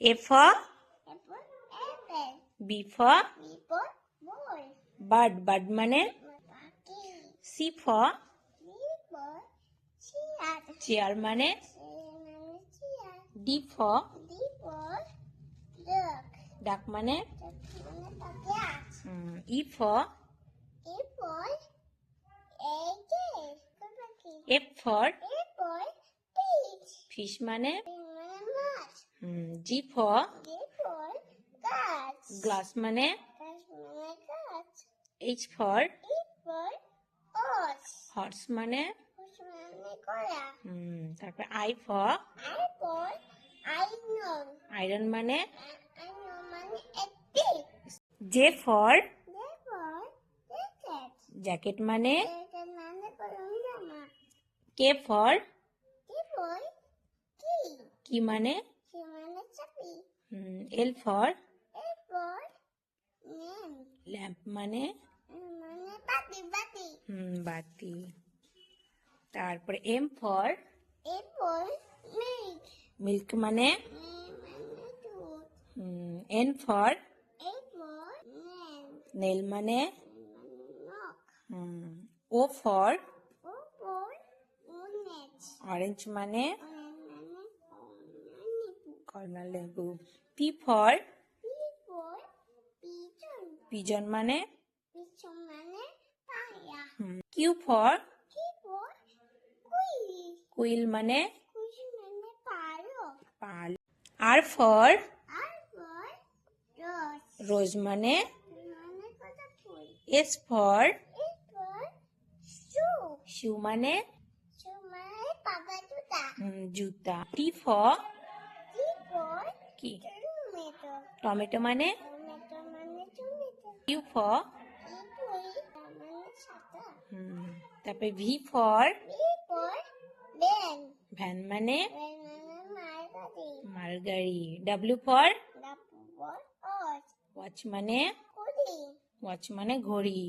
A for apple. B for B for ball. bird. Bird মানে Monkey. C for C for chair. chair মানে chair. D for D for duck. duck মানে Duck cat. E for E for egg. F for A for fish. fish মানে মাছ. G for G for গাছ. glass মানে গাছ গাছ. H for E for horse. horse মানে কলা. তারপর I for I for iron. iron মানে Iron মানে একটি. J for J for jacket. jacket মানে এটা মানে গরম জামা. K for K for key. কি মানে Key মানে চাবি. L for L for lamp. lamp মানে মানে বাতি বাতি. বাতি তারপরে M for A for milk. milk মানে মানে দুধ. N for A for nail. nail মানে নখ. O for O for orange. orange মানে মানে কমলা লেবু P for P for pigeon. pigeon মানে Pigeon মানে পায়রা. Q for Q for quail. quail মানে Quail মানে parrot. Pal R for R for rose. rose মানে মানে কথা ফুল. S for S for shoe. shoe মানে Shoe মানে পাকা জুতা. জুতা T for T for কি tomato. টমেটো মানে Tomato মানে tomato. Q for E for মানে সাদা. তারপরে V for V for van. Van মানে Van মানে মালগাড়ি. মালগাড়ি W for W for horse. Watch মানে ঘড়ি. ওয়াচ মানে ঘড়ি